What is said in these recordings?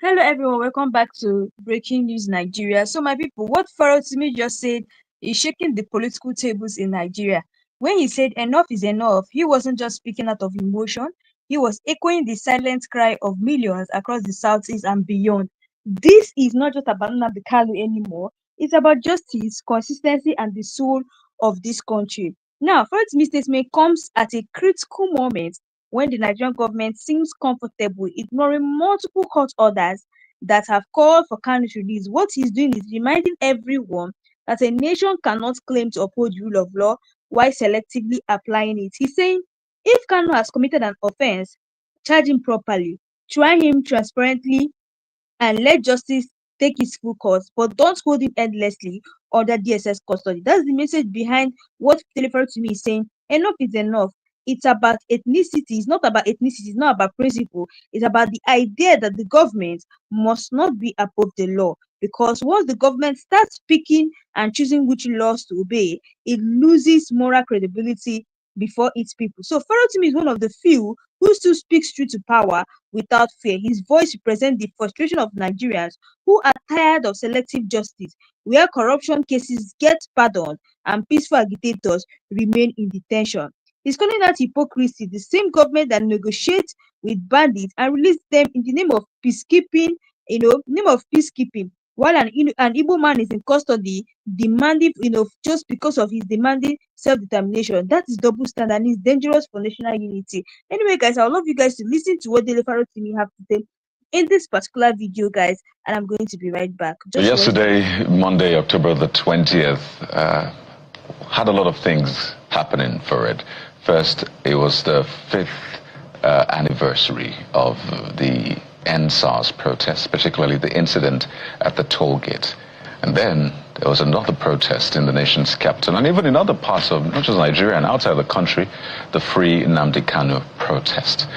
Hello everyone, welcome back to Breaking News Nigeria. So my people, what Farotimi just said is shaking the political tables in Nigeria. When he said enough is enough, he wasn't just speaking out of emotion, he was echoing the silent cry of millions across the southeast and beyond. This is not just about Nnamdi Kanu anymore, it's about justice, consistency, and the soul of this country. Now, Farotimi's statement comes at a critical moment when the Nigerian government seems comfortable ignoring multiple court orders that have called for Kanu's release. What he's doing is reminding everyone that a nation cannot claim to uphold the rule of law while selectively applying it. He's saying if Kanu has committed an offense, charge him properly, try him transparently, and let justice take its full course, but don't hold him endlessly under DSS custody. That's the message behind what Telefer to me is saying. Enough is enough. It's about ethnicity. It's not about ethnicity. It's not about principle. It's about the idea that the government must not be above the law. Because once the government starts picking and choosing which laws to obey, it loses moral credibility before its people. So Farotimi is one of the few who still speaks true to power without fear. His voice represents the frustration of Nigerians who are tired of selective justice, where corruption cases get pardoned and peaceful agitators remain in detention. He's calling out hypocrisy, the same government that negotiates with bandits and release them in the name of peacekeeping, while an Igbo man is in custody demanding, just because of his demanding self-determination. That is double standard and is dangerous for national unity. Anyway, guys, I would love you guys to listen to what Dele Farotimi have to say in this particular video, guys, and I'm going to be right back. Yesterday, Monday, October the 20th, had a lot of things happening for it. First, it was the 5th anniversary of the End-SARS protest, particularly the incident at the toll gate. And then there was another protest in the nation's capital, and even in other parts of not just Nigeria and outside the country, the Free Nnamdi Kanu protest.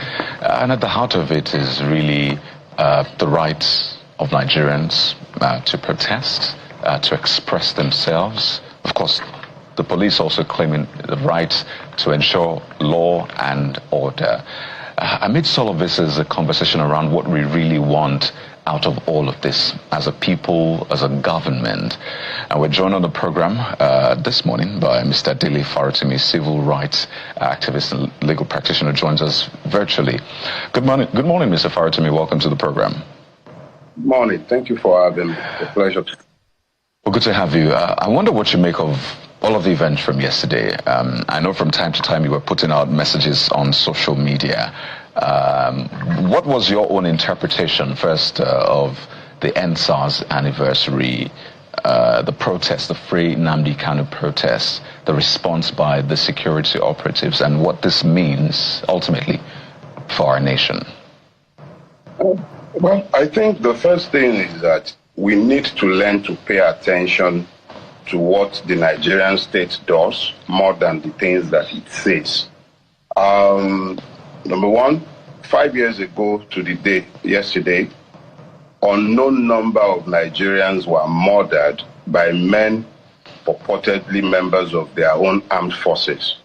And at the heart of it is really the right of Nigerians to protest, to express themselves. Of course, the police also claiming the right to ensure law and order. Amidst all of this is a conversation around what we really want out of all of this as a people, as a government. And we're joined on the program this morning by Mr. Dele Farotimi, civil rights activist and legal practitioner, joins us virtually. Good morning, Mr. Farotimi. Welcome to the program. Good morning. Thank you for having me. It's a pleasure. Well, good to have you. I wonder what you make of all of the events from yesterday. I know from time to time you were putting out messages on social media. What was your own interpretation, first, of the End-SARS anniversary, the protest, the Free Nnamdi Kanu protest, the response by the security operatives, and what this means ultimately for our nation? Well, I think the first thing is that we need to learn to pay attention to what the Nigerian state does more than the things that it says. Number one, 5 years ago to the day yesterday, unknown number of Nigerians were murdered by men purportedly members of their own armed forces.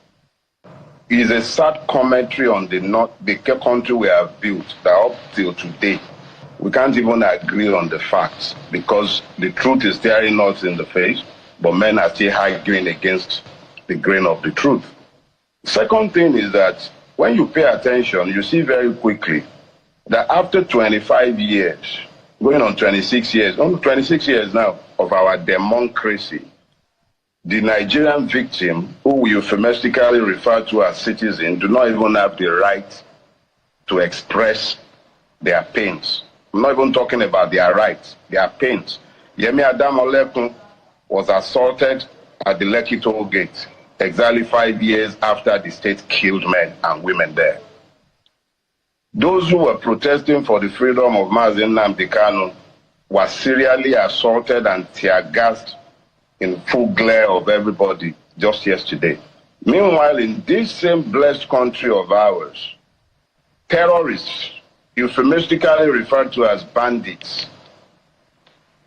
It is a sad commentary on the country we have built that up till today, we can't even agree on the facts because the truth is staring us in the face, but men are still arguing against the grain of the truth. Second thing is that when you pay attention, you see very quickly that after 25 years, going on 26 years, only 26 years now of our democracy, the Nigerian victim, who we euphemistically refer to as citizens, do not even have the right to express their pains. I'm not even talking about their rights, their pains. Yemi Adam Olekun was assaulted at the Lekki toll gate exactly 5 years after the state killed men and women there. Those who were protesting for the freedom of Mazi Nnamdi Kanu were serially assaulted and tear-gassed in full glare of everybody just yesterday. Meanwhile, in this same blessed country of ours, terrorists, euphemistically referred to as bandits,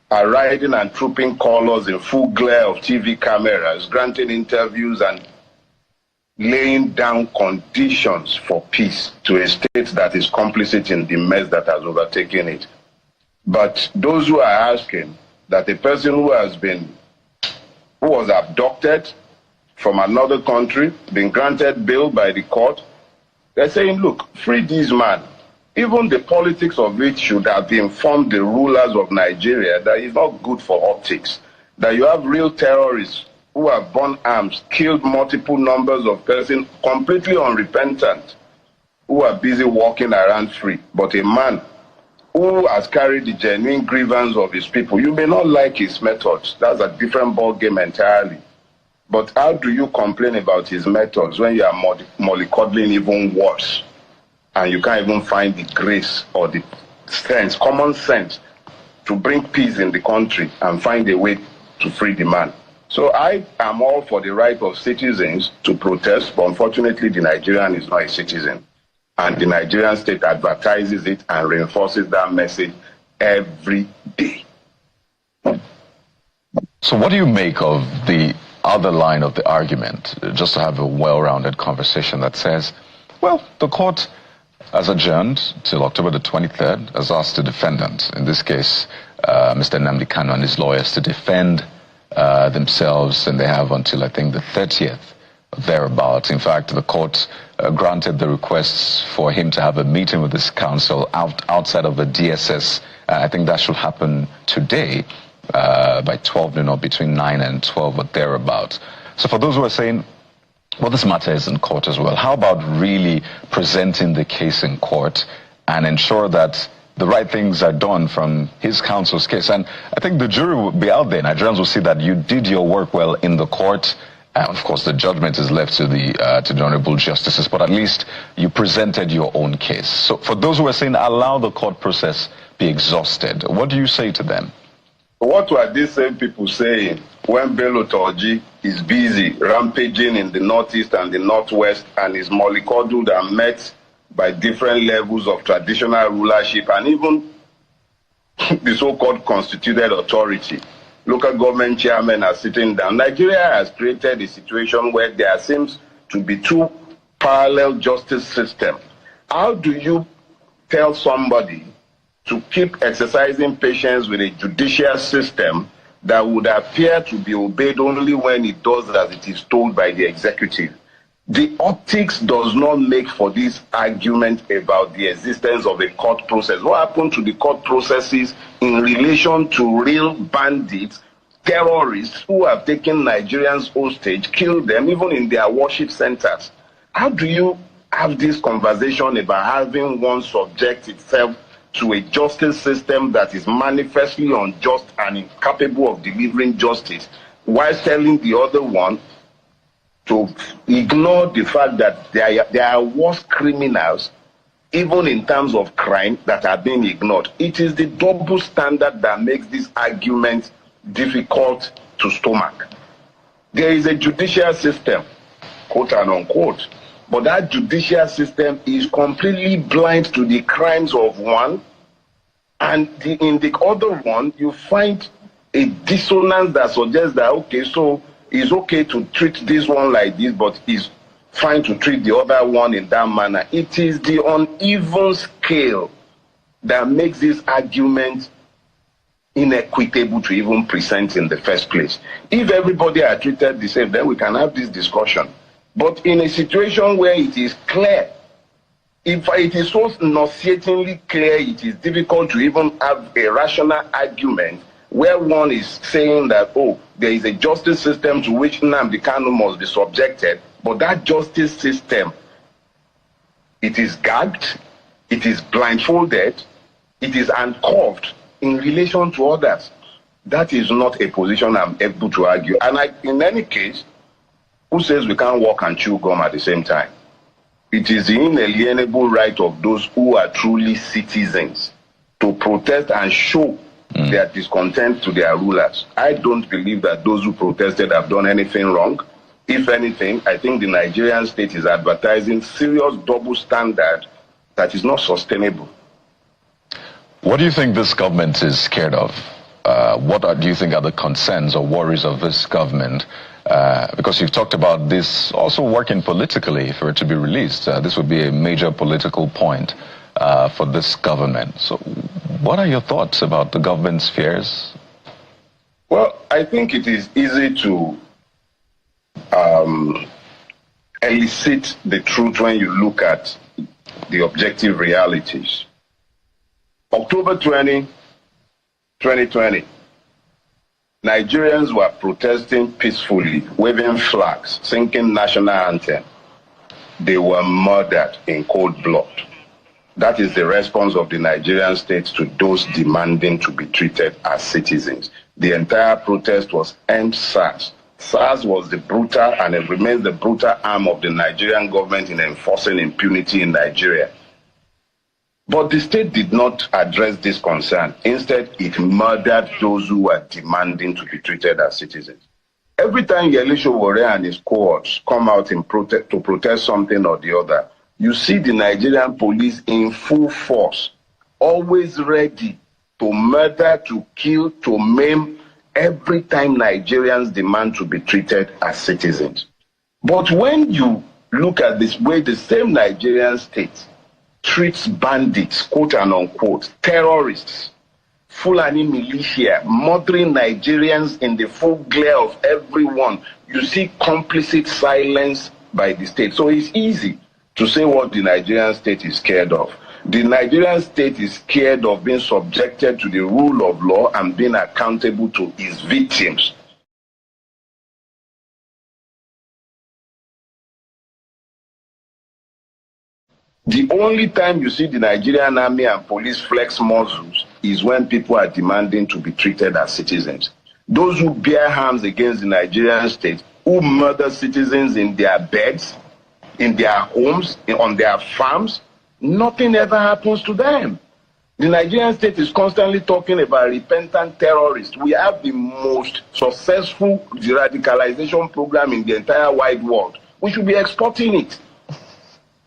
are riding and trooping colors in full glare of TV cameras, granting interviews and laying down conditions for peace to a state that is complicit in the mess that has overtaken it. But those who are asking that a person who was abducted from another country, been granted bail by the court, they're saying, look, free this man. Even the politics of it should have informed the rulers of Nigeria that it's not good for optics. That you have real terrorists who have borne arms, killed multiple numbers of persons, completely unrepentant, who are busy walking around free. But a man who has carried the genuine grievance of his people, you may not like his methods. That's a different ballgame entirely. But how do you complain about his methods when you are mollycoddling even worse? And you can't even find the grace or the sense, common sense, to bring peace in the country and find a way to free the man. So I am all for the right of citizens to protest, but unfortunately the Nigerian is not a citizen. And the Nigerian state advertises it and reinforces that message every day. So what do you make of the other line of the argument, just to have a well-rounded conversation that says, well, the court has adjourned till October the 23rd, has asked the defendant, in this case, Mr. Nnamdi Kanu and his lawyers, to defend themselves, and they have until, I think, the 30th, thereabouts. In fact, the court granted the requests for him to have a meeting with his counsel outside of the DSS. I think that should happen today by 12 noon, or between 9 and 12 or thereabouts. So for those who are saying, well, this matter is in court as well, how about really presenting the case in court and ensure that the right things are done from his counsel's case? And I think the jury will be out there. Nigerians will see that you did your work well in the court. And of course, the judgment is left to the honorable justices, but at least you presented your own case. So for those who are saying, allow the court process be exhausted, what do you say to them? What were these same people saying when Bello Turji is busy rampaging in the northeast and the northwest and is mollycoddled and met by different levels of traditional rulership and even the so-called constituted authority? Local government chairmen are sitting down. Nigeria has created a situation where there seems to be two parallel justice systems. How do you tell somebody to keep exercising patience with a judicial system that would appear to be obeyed only when it does as it is told by the executive? The optics does not make for this argument about the existence of a court process. What happened to the court processes in relation to real bandits, terrorists who have taken Nigerians hostage, killed them even in their worship centers? How do you have this conversation about having one subject itself to a justice system that is manifestly unjust and incapable of delivering justice, while telling the other one to ignore the fact that there are worse criminals, even in terms of crime, that are being ignored? It is the double standard that makes this argument difficult to stomach. There is a judicial system, quote and unquote, but that judicial system is completely blind to the crimes of one, and in the other one, you find a dissonance that suggests that, okay, so it's okay to treat this one like this, but it's fine to treat the other one in that manner. It is the uneven scale that makes this argument inequitable to even present in the first place. If everybody are treated the same, then we can have this discussion. But in a situation where it is clear, if it is so nauseatingly clear, it is difficult to even have a rational argument where one is saying that, oh, there is a justice system to which Nnamdi Kanu must be subjected, but that justice system, it is gagged, it is blindfolded, it is handcuffed in relation to others. That is not a position I'm able to argue. And in any case, who says we can't walk and chew gum at the same time? It is the inalienable right of those who are truly citizens to protest and show their discontent to their rulers. I don't believe that those who protested have done anything wrong. If anything, I think the Nigerian state is advertising serious double standard that is not sustainable. What do you think this government is scared of? Do you think are the concerns or worries of this government? Because you've talked about this also working politically for it to be released. This would be a major political point for this government. So What are your thoughts about the government's fears? Well, I think it is easy to elicit the truth when you look at the objective realities. October 2020, Nigerians were protesting peacefully, waving flags, singing national anthem. They were murdered in cold blood. That is the response of the Nigerian state to those demanding to be treated as citizens. The entire protest was end SARS. SARS was the brutal and it remains the brutal arm of the Nigerian government in enforcing impunity in Nigeria. But the state did not address this concern. Instead, it murdered those who were demanding to be treated as citizens. Every time Yele Sowore and his cohorts come out to protest something or the other, you see the Nigerian police in full force, always ready to murder, to kill, to maim, every time Nigerians demand to be treated as citizens. But when you look at this way, the same Nigerian state treats bandits, quote and unquote, terrorists, Fulani militia, murdering Nigerians in the full glare of everyone, you see complicit silence by the state. So it's easy to say what the Nigerian state is scared of. The Nigerian state is scared of being subjected to the rule of law and being accountable to its victims. The only time you see the Nigerian army and police flex muscles is when people are demanding to be treated as citizens. Those who bear arms against the Nigerian state, who murder citizens in their beds, in their homes, on their farms, nothing ever happens to them. The Nigerian state is constantly talking about repentant terrorists. We have the most successful de-radicalization program in the entire wide world. We should be exporting it.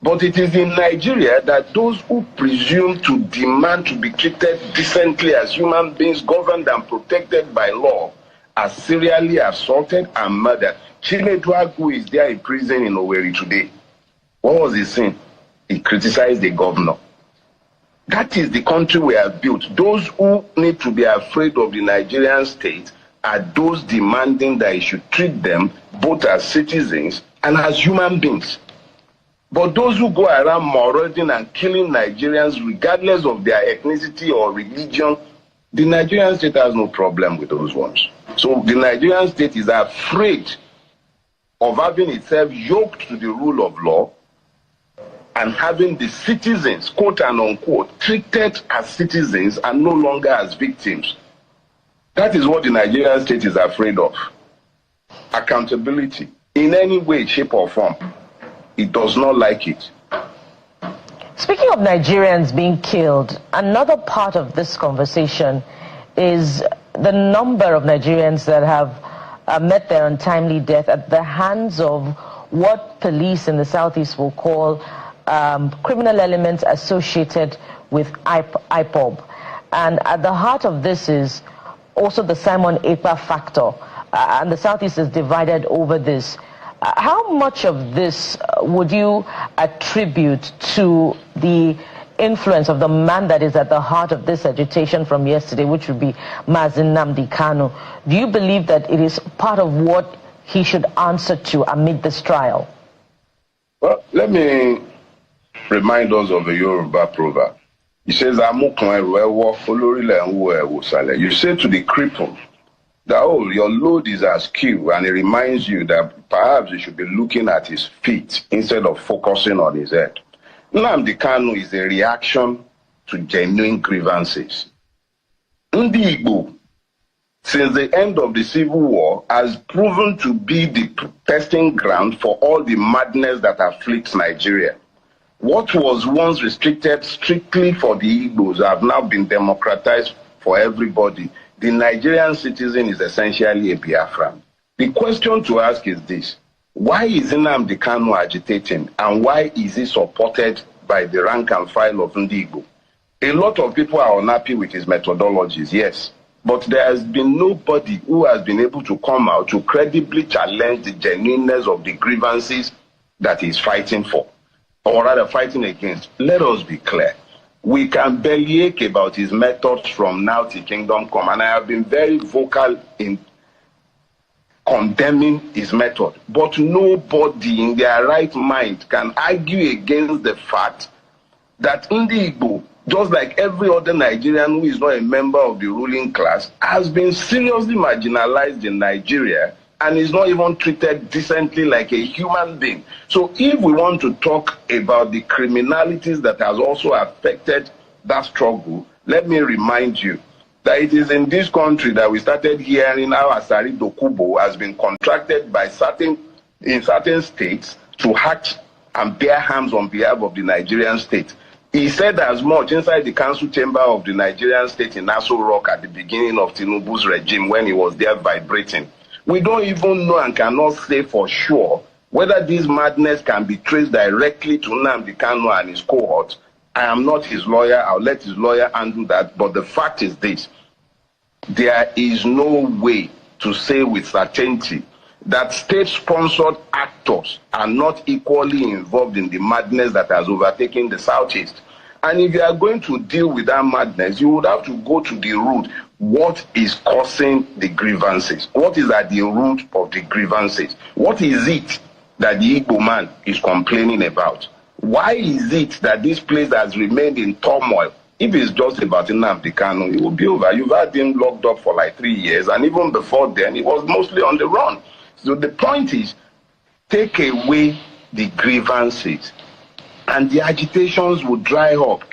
But it is in Nigeria that those who presume to demand to be treated decently as human beings, governed and protected by law, are serially assaulted and murdered. Chinedu Agwu is there in prison in Owerri today. What was he saying? He criticized the governor. That is the country we have built. Those who need to be afraid of the Nigerian state are those demanding that it should treat them both as citizens and as human beings. But those who go around marauding and killing Nigerians regardless of their ethnicity or religion, the Nigerian state has no problem with those ones. So the Nigerian state is afraid of having itself yoked to the rule of law and having the citizens, quote and unquote, treated as citizens and no longer as victims. That is what the Nigerian state is afraid of. Accountability in any way, shape or form. It does not like it. Speaking of Nigerians being killed, another part of this conversation is the number of Nigerians that have met their untimely death at the hands of what police in the southeast will call criminal elements associated with IPOB. And at the heart of this is also the Simon Ekpa factor. And the southeast is divided over this. How much of this would you attribute to the influence of the man that is at the heart of this agitation from yesterday, which would be Mazi Nnamdi Kanu? Do you believe that it is part of what he should answer to amid this trial? Well, let me remind us of a Yoruba proverb. He says, you say to the cripple that, oh, your load is askew, and it reminds you that perhaps you should be looking at his feet instead of focusing on his head. Nnamdi Kanu is a reaction to genuine grievances. Ndi Igbo, since the end of the Civil War, has proven to be the testing ground for all the madness that afflicts Nigeria. What was once restricted strictly for the Igbos have now been democratized for everybody. The Nigerian citizen is essentially a Biafran. The question to ask is this: why is Nnamdi Kanu agitating, and why is he supported by the rank and file of Ndi Igbo? A lot of people are unhappy with his methodologies, yes, but there has been nobody who has been able to come out to credibly challenge the genuineness of the grievances that he's fighting for, or rather fighting against. Let us be clear. We can bellyache about his methods from now till kingdom come, and I have been very vocal in condemning his method. But nobody in their right mind can argue against the fact that Ndi Igbo, just like every other Nigerian who is not a member of the ruling class, has been seriously marginalized in Nigeria and is not even treated decently like a human being. So if we want to talk about the criminalities that has also affected that struggle, let me remind you that it is in this country that we started hearing how Asari Dokubo has been contracted by certain states to hatch and bear arms on behalf of the Nigerian state. He said as much inside the council chamber of the Nigerian state in Aso Rock at the beginning of Tinubu's regime when he was there vibrating. We don't even know and cannot say for sure whether this madness can be traced directly to Nnamdi Kanu and his cohorts. I am not his lawyer. I'll let his lawyer handle that. But the fact is this. There is no way to say with certainty that state-sponsored actors are not equally involved in the madness that has overtaken the Southeast. And if you are going to deal with that madness, you would have to go to the root. What is causing the grievances? What is at the root of the grievances? What is it that the Igbo man is complaining about? Why is it that this place has remained in turmoil? If it's just about Nnamdi Kanu, it will be over. You've had him locked up for like 3 years, and even before then, he was mostly on the run. So the point is, take away the grievances, and the agitations will dry up.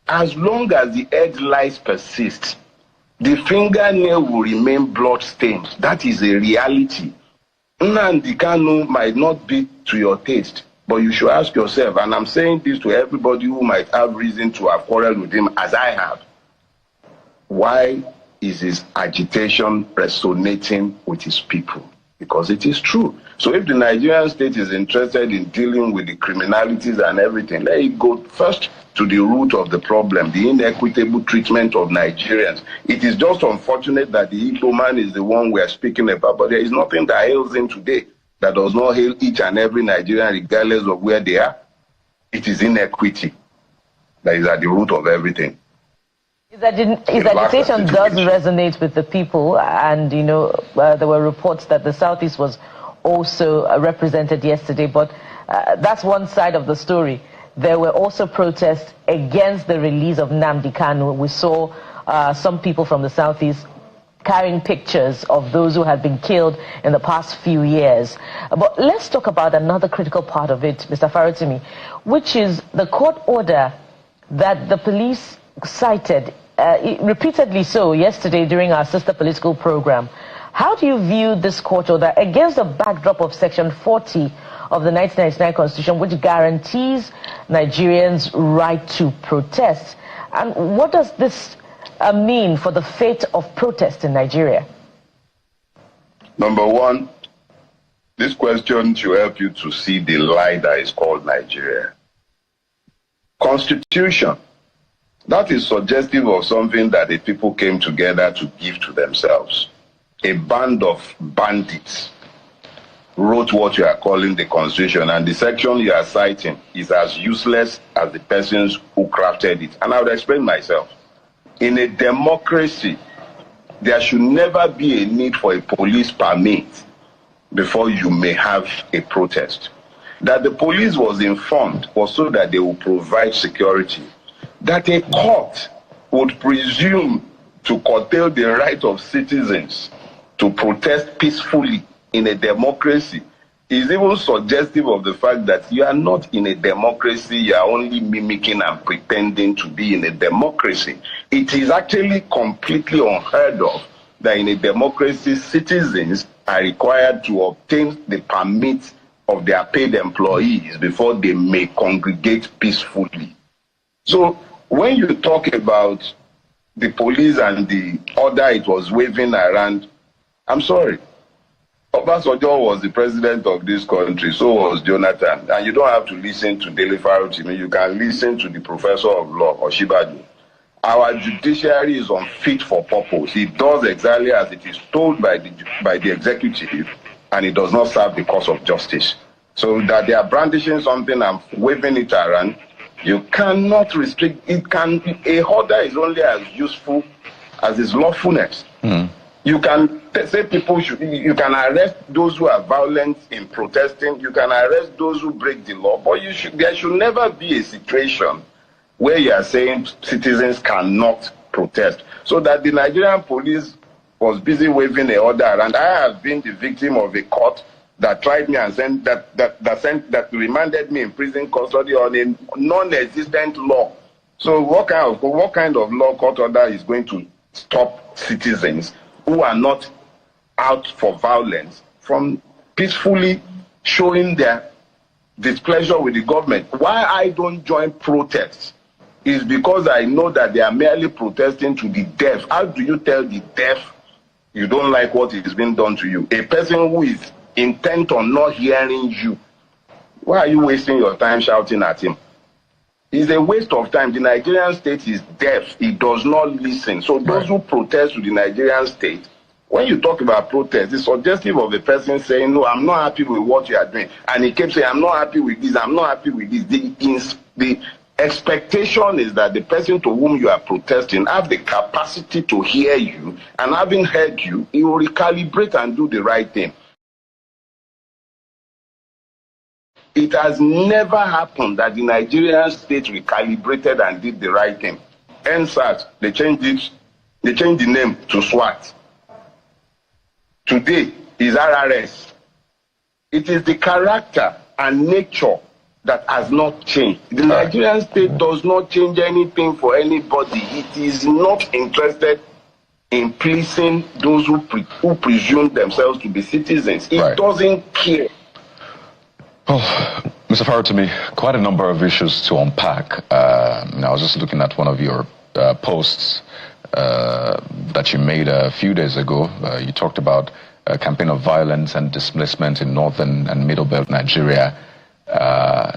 As long as the headlights persist, the fingernail will remain blood-stained. That is a reality. Nnamdi Kanu might not be to your taste, but you should ask yourself, and I'm saying this to everybody who might have reason to have quarreled with him, as I have, why is his agitation resonating with his people? Because it is true. So if the Nigerian state is interested in dealing with the criminalities and everything, let it go first to the root of the problem, the inequitable treatment of Nigerians. It is just unfortunate that the Igbo man is the one we are speaking about, but there is nothing that hails him today that does not hail each and every Nigerian regardless of where they are. It is inequity that is at the root of everything. His agitation does resonate with the people, and you know there were reports that the Southeast was also represented yesterday, but that's one side of the story. There were also protests against the release of Nnamdi Kanu. We saw some people from the Southeast carrying pictures of those who had been killed in the past few years. But let's talk about another critical part of it, Mr. Farotimi, which is the court order that the police cited repeatedly so yesterday during our sister political program. How do you view this court order against the backdrop of Section 40 of the 1999 Constitution, which guarantees Nigerians' right to protest? And what does this mean for the fate of protest in Nigeria? Number one, this question should help you to see the lie that is called Nigeria. Constitution. That is suggestive of something that the people came together to give to themselves. A band of bandits wrote what you are calling the Constitution, and the section you are citing is as useless as the persons who crafted it. And I would explain myself. In a democracy, there should never be a need for a police permit before you may have a protest. That the police was informed was so that they will provide security. That a court would presume to curtail the right of citizens to protest peacefully in a democracy is even suggestive of the fact that you are not in a democracy, you are only mimicking and pretending to be in a democracy. It is actually completely unheard of that in a democracy, citizens are required to obtain the permit of their paid employees before they may congregate peacefully. So when you talk about the police and the order it was waving around, I'm sorry. Obasanjo was the president of this country, so was Jonathan. And you don't have to listen to Dele Farotimi, you can listen to the professor of law, Oshibaju. Our judiciary is unfit for purpose. It does exactly as it is told by the executive, and it does not serve the cause of justice. So that they are brandishing something and waving it around, You cannot restrict. It can be, a order is only as useful as its lawfulness. You can say people should. You can arrest those who are violent in protesting. You can arrest those who break the law. But there should never be a situation where you are saying citizens cannot protest. So that the Nigerian police was busy waving an order, and I have been the victim of a court that tried me and sent that remanded me in prison custody on a non-existent law. So what kind of law court order is going to stop citizens who are not out for violence from peacefully showing their displeasure with the government? Why I don't join protests is because I know that they are merely protesting to the deaf. How do you tell the deaf you don't like what is being done to you? A person who is intent on not hearing you, why are you wasting your time shouting at him? It's a waste of time. The Nigerian state is deaf. It does not listen. So those who protest to the Nigerian state, when you talk about protest, it's suggestive of the person saying, no, I'm not happy with what you are doing. And he keeps saying, I'm not happy with this, I'm not happy with this. The expectation is that the person to whom you are protesting have the capacity to hear you, and having heard you, he will recalibrate and do the right thing. It has never happened that the Nigerian state recalibrated and did the right thing. NSAS, they changed the name to SWAT. Today is RRS. It is the character and nature that has not changed. The Nigerian state does not change anything for anybody. It is not interested in pleasing those who presume themselves to be citizens. It doesn't care. Well, Mr. Farotimi, quite a number of issues to unpack. I was just looking at one of your posts that you made a few days ago. You talked about a campaign of violence and displacement in northern and middle belt Nigeria,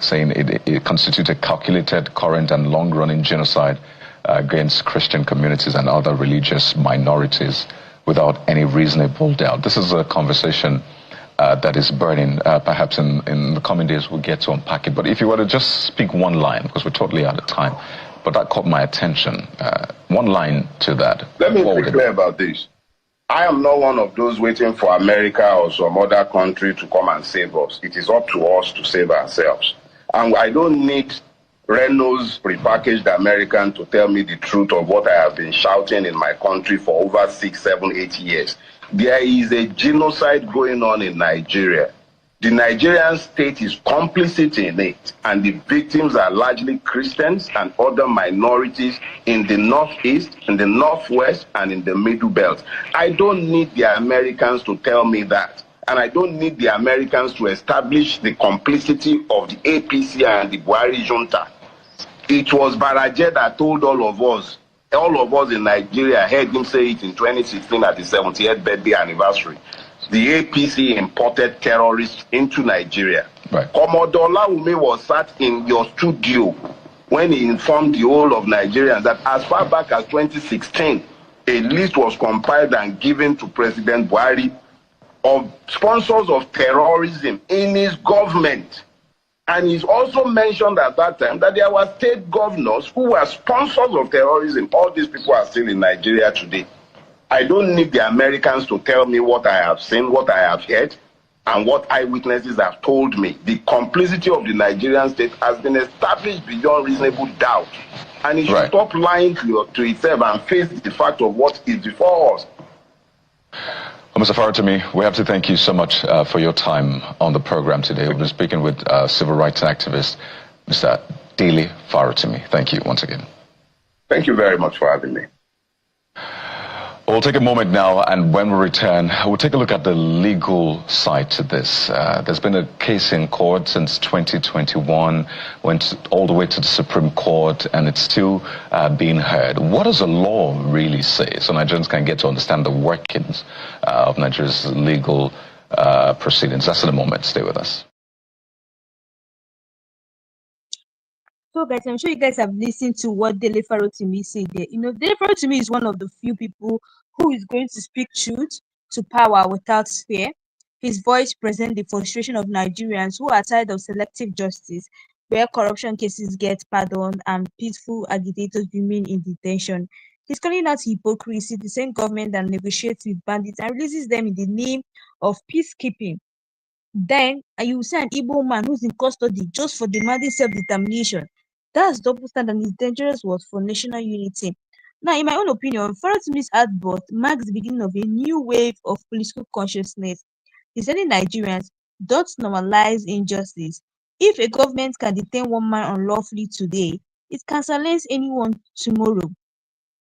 saying it constitutes a calculated, current and long-running genocide against Christian communities and other religious minorities without any reasonable doubt. This is a conversation that is burning. Perhaps in the coming days we'll get to unpack it. But if you were to just speak one line, because we're totally out of time, but that caught my attention. One line to that. Let me be clear about this. I am not one of those waiting for America or some other country to come and save us. It is up to us to save ourselves. And I don't need Renault's prepackaged American to tell me the truth of what I have been shouting in my country for over 6, 7, 8 years. There is a genocide going on in Nigeria. The Nigerian state is complicit in it, and the victims are largely Christians and other minorities in the northeast, in the northwest, and in the middle belt. I don't need the Americans to tell me that, and I don't need the Americans to establish the complicity of the APC and the Buhari junta. It was Baraje that told all of us in Nigeria, heard him say it in 2016 at his 78th birthday anniversary. The APC imported terrorists into Nigeria. Commodore Lawume was sat in your studio when he informed the whole of Nigerians that as far back as 2016, a list was compiled and given to President Buhari of sponsors of terrorism in his government. And he's also mentioned at that time that there were state governors who were sponsors of terrorism. All these people are still in Nigeria today. I don't need the Americans to tell me what I have seen, what I have heard, and what eyewitnesses have told me. The complicity of the Nigerian state has been established beyond reasonable doubt. And it should stop lying to itself and face the fact of what is before us. Well, Mr. Farotimi, we have to thank you so much for your time on the program today. We've been speaking with civil rights activist, Mr. Dele Farotimi. Thank you once again. Thank you very much for having me. We'll take a moment now, and when we return, we'll take a look at the legal side to this. There's been a case in court since 2021, went all the way to the Supreme Court, and it's still being heard. What does the law really say? So Nigerians can get to understand the workings of Nigeria's legal proceedings. That's in the moment. Stay with us. So guys, I'm sure you guys have listened to what Dele Farotimi said there. Dele Farotimi is one of the few people who is going to speak truth to power without fear. His voice presents the frustration of Nigerians who are tired of selective justice, where corruption cases get pardoned and peaceful agitators remain in detention. He's calling out hypocrisy, the same government that negotiates with bandits and releases them in the name of peacekeeping. Then you will see an Igbo man who's in custody just for demanding self-determination. That's double standard and is dangerous word for national unity. Now, in my own opinion, Farotimi's outburst marks the beginning of a new wave of political consciousness. He's telling Nigerians, don't normalize injustice. If a government can detain one man unlawfully today, it can silence anyone tomorrow.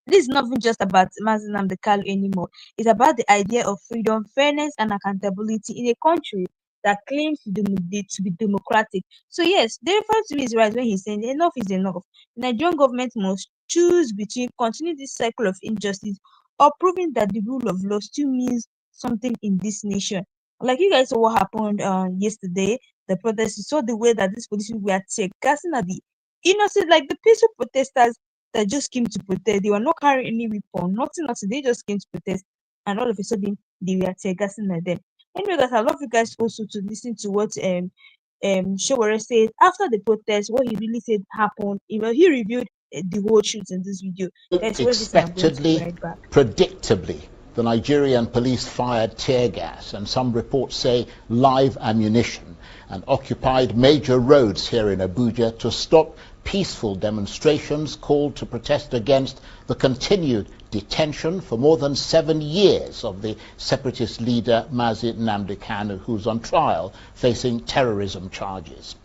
This is not even just about Mazi Nnamdi Kanu anymore. It's about the idea of freedom, fairness, and accountability in a country that claims to be democratic. So yes, the reference to me is right when he's saying enough is enough. The Nigerian government must choose between continuing this cycle of injustice or proving that the rule of law still means something in this nation. Like you guys saw what happened yesterday, the protests. You saw the way that these police were gassing at the innocent, like the peaceful protesters that just came to protest. They were not carrying any weapon, nothing. They just came to protest, and all of a sudden they were tear gassing at them. Anyway, guys, I love you guys also to listen to what Showore said after the protest. What he really said happened. He reviewed the whole truth in this video. Guys, what is I'm going to be right back. Predictably, the Nigerian police fired tear gas and some reports say live ammunition and occupied major roads here in Abuja to stop peaceful demonstrations called to protest against the continued detention for more than 7 years of the separatist leader Mazi Nnamdi Kanu, who's on trial facing terrorism charges.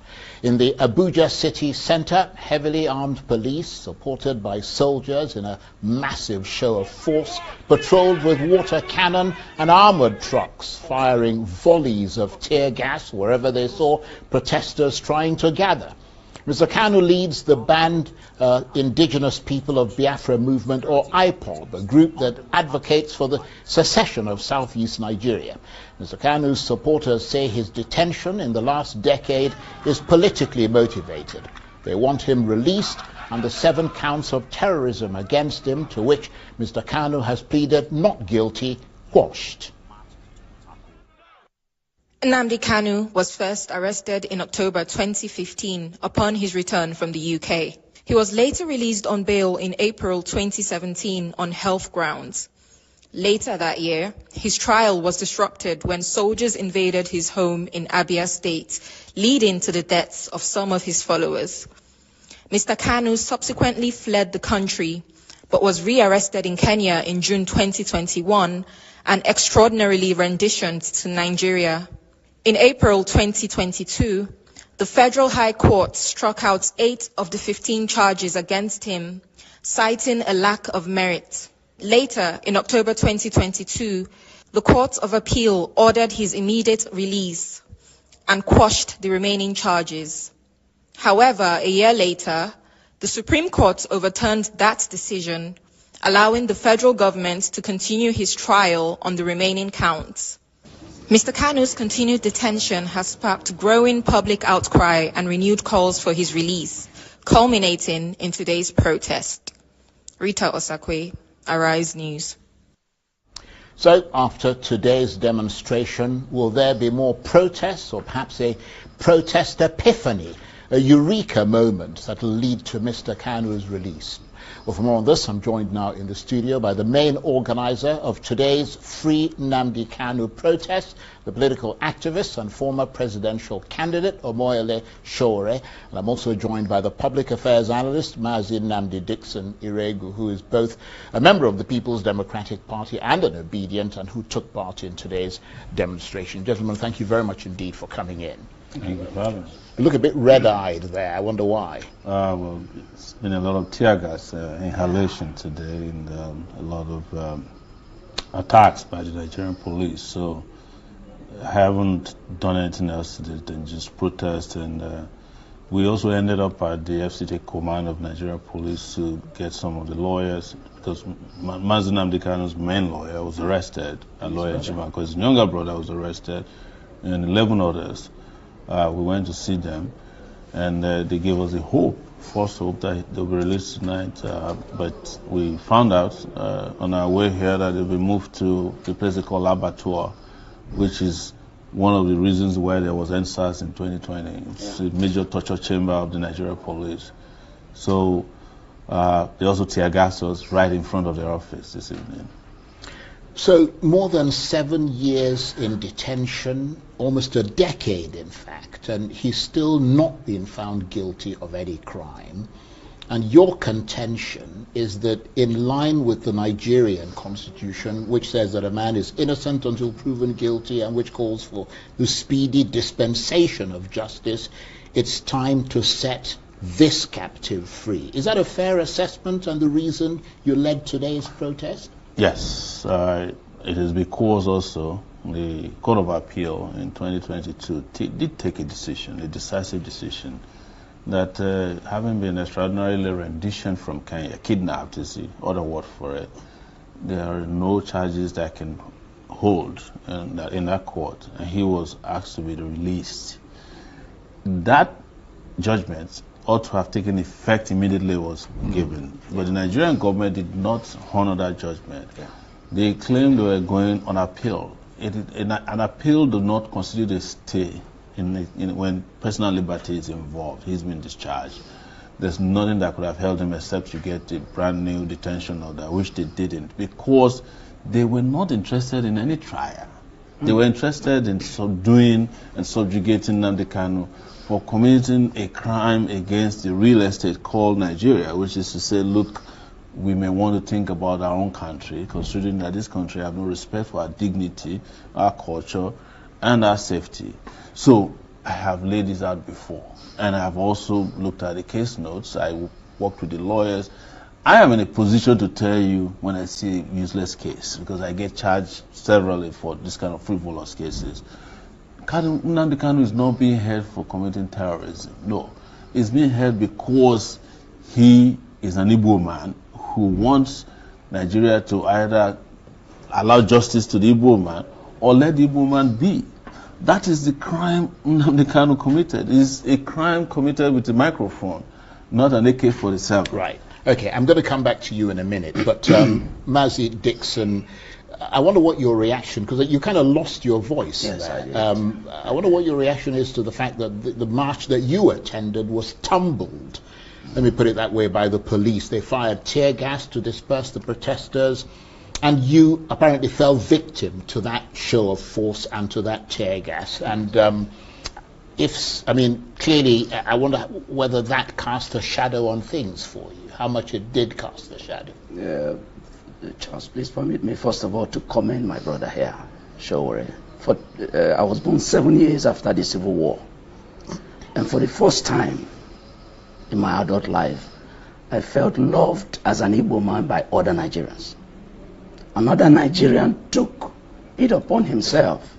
In the Abuja city centre, heavily armed police, supported by soldiers in a massive show of force, patrolled with water cannon and armoured trucks, firing volleys of tear gas wherever they saw protesters trying to gather. Mr. Kanu leads the banned Indigenous People of Biafra Movement, or IPOB, a group that advocates for the secession of southeast Nigeria. Mr. Kanu's supporters say his detention in the last decade is politically motivated. They want him released and the 7 counts of terrorism against him, to which Mr. Kanu has pleaded not guilty, quashed. Nnamdi Kanu was first arrested in October 2015 upon his return from the UK. He was later released on bail in April 2017 on health grounds. Later that year, his trial was disrupted when soldiers invaded his home in Abia State, leading to the deaths of some of his followers. Mr. Kanu subsequently fled the country, but was rearrested in Kenya in June 2021 and extraordinarily renditioned to Nigeria. In April 2022, the Federal High Court struck out 8 of the 15 charges against him, citing a lack of merit. Later, in October 2022, the Court of Appeal ordered his immediate release and quashed the remaining charges. However, a year later, the Supreme Court overturned that decision, allowing the federal government to continue his trial on the remaining counts. Mr. Kanu's continued detention has sparked growing public outcry and renewed calls for his release, culminating in today's protest. Rita Osakwe, Arise News. So, after today's demonstration, will there be more protests, or perhaps a protest epiphany, a eureka moment that will lead to Mr. Kanu's release? Well, for more on this, I'm joined now in the studio by the main organizer of today's Free Nnamdi Kanu protest, the political activist and former presidential candidate, Omoyele Sowore. And I'm also joined by the public affairs analyst, Mazi Nnamdi Dixon Iregu, who is both a member of the People's Democratic Party and an obedient, and who took part in today's demonstration. Gentlemen, thank you very much indeed for coming in. Thank you for having us. You look a bit red-eyed there. I wonder why. Well, it's been a lot of tear gas inhalation today, and a lot of attacks by the Nigerian police. So I haven't done anything else than just protest. And we also ended up at the FCT command of Nigerian police to get some of the lawyers, because Mazi Nnamdi Kanu's main lawyer was arrested, and lawyer Jima, because his younger brother was arrested, and 11 others. We went to see them, and they gave us a hope, false hope, that they'll be released tonight. But we found out on our way here that they'll be moved to a place they call Abattoir, which is one of the reasons why there was NSAS in 2020. It's a major torture chamber of the Nigerian police. So they also tear gas us right in front of their office this evening. So more than 7 years in detention, almost a decade in fact, and he's still not been found guilty of any crime. And your contention is that in line with the Nigerian constitution, which says that a man is innocent until proven guilty and which calls for the speedy dispensation of justice, it's time to set this captive free. Is that a fair assessment and the reason you led today's protest? Yes, it is because also the Court of Appeal in 2022 did take a decision, a decisive decision, that having been extraordinarily renditioned from Kenya, kidnapped is the other word for it, there are no charges that can hold in that court, and he was asked to be released. That judgment ought to have taken effect immediately was given, but the Nigerian government did not honor that judgment. They claimed they were going on appeal. An appeal does not constitute a stay when personal liberty is involved. He's been discharged. There's nothing that could have held him except you get a brand new detention order, which they didn't, because they were not interested in any trial. They were interested in subduing and subjugating Nnamdi Kanu for committing a crime against the real estate called Nigeria, which is to say, look, we may want to think about our own country, considering that this country has no respect for our dignity, our culture, and our safety. So I have laid this out before, and I have also looked at the case notes. I worked with the lawyers. I am in a position to tell you when I see a useless case, because I get charged severally for this kind of frivolous cases. Nnamdi Kanu is not being held for committing terrorism. No, he's being held because he is an Igbo man who wants Nigeria to either allow justice to the Igbo man or let the Igbo man be. That is the crime Nnamdi Kanu committed. It's a crime committed with a microphone, not an AK-47. Right. Okay, I'm going to come back to you in a minute, but Mazi Dixon, I wonder what your reaction, because you kind of lost your voice. Yes, there. I did. I wonder what your reaction is to the fact that the march that you attended was tumbled, let me put it that way, by the police. They fired tear gas to disperse the protesters, and you apparently fell victim to that show of force and to that tear gas. And clearly, I wonder whether that cast a shadow on things for you, how much it did cast a shadow. Charles, please permit me first of all to commend my brother here, Showore. I was born 7 years after the Civil War, and for the first time in my adult life, I felt loved as an Igbo man by other Nigerians. Another Nigerian took it upon himself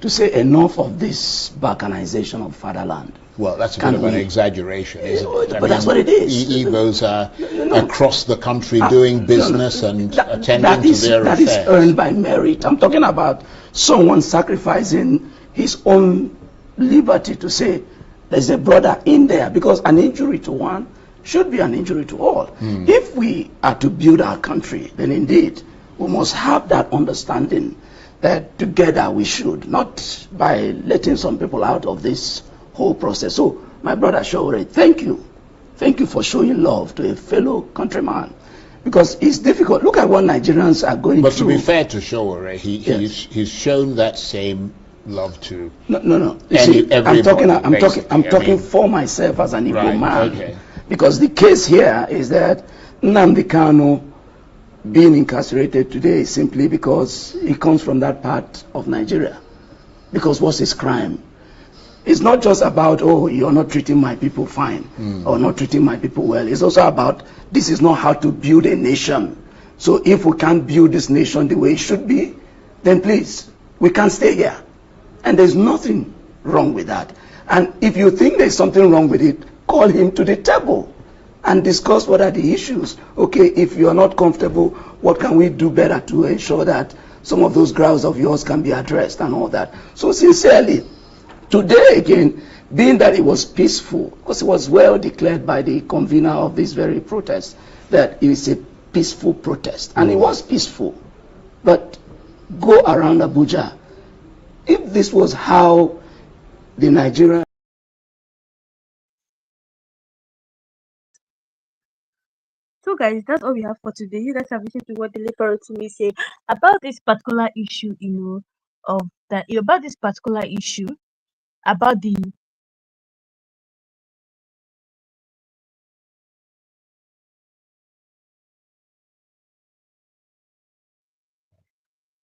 to say enough of this balkanization of fatherland. Well, that's a bit of an exaggeration, isn't it? But that's what it is. Igbos are across the country doing business and attending to their affairs. That is earned by merit. I'm talking about someone sacrificing his own liberty to say there's a brother in there, because an injury to one should be an injury to all. If we are to build our country, then indeed we must have that understanding that together we should, not by letting some people out of this whole process. So, my brother Showore, thank you. Thank you for showing love to a fellow countryman, because it's difficult. Look at what Nigerians are going through. But to be fair to Showore, he's shown that same love to. No. You see, I'm talking for myself as an Igbo man. Okay. Because the case here is that Nnamdi Kanu being incarcerated today is simply because he comes from that part of Nigeria. Because what's his crime? It's not just about, oh, you're not treating my people fine or not treating my people well. It's also about, this is not how to build a nation. So if we can't build this nation the way it should be, then please, we can't stay here. And there's nothing wrong with that. And if you think there's something wrong with it, call him to the table and discuss what are the issues. Okay, if you're not comfortable, what can we do better to ensure that some of those grounds of yours can be addressed and all that. So sincerely, today again, being that it was peaceful, because it was well declared by the convener of this very protest that it is a peaceful protest, and it was peaceful. But go around Abuja, If this was how the Nigerian So guys, that's all we have for today. You guys have listened to what the Farotimi said about this particular issue, of that about this particular issue about the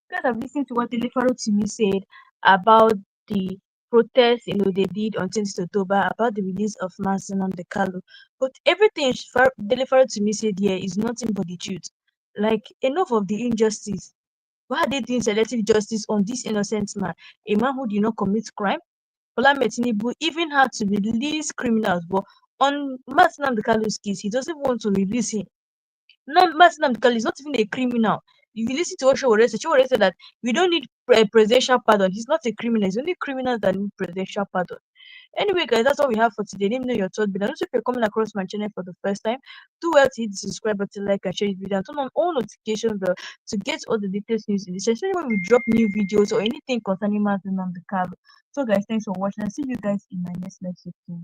guys have listened to what the Farotimi said about the protest, they did on 20th October about the release of Manson and the Kalu. But everything Dele Farotimi said here is nothing but the truth. Like, enough of the injustice. Why are they doing selective justice on this innocent man? A man who did not commit crime? Bola Tinubu even had to release criminals, but on Manson and the Kalu's case, he doesn't want to release him. No, Martin Amdekali is not even a criminal. If you listen to what Showore said that we don't need presidential pardon. He's not a criminal. It's only criminals that need presidential pardon. Anyway, guys, that's all we have for today. Let me know your thoughts below. Also, if you're coming across my channel for the first time, do well to hit the subscribe button, like and share this video, and turn on all notification bell to get all the latest news in the session when we drop new videos or anything concerning Martin Amdekali. So, guys, thanks for watching. I'll see you guys in my next live stream.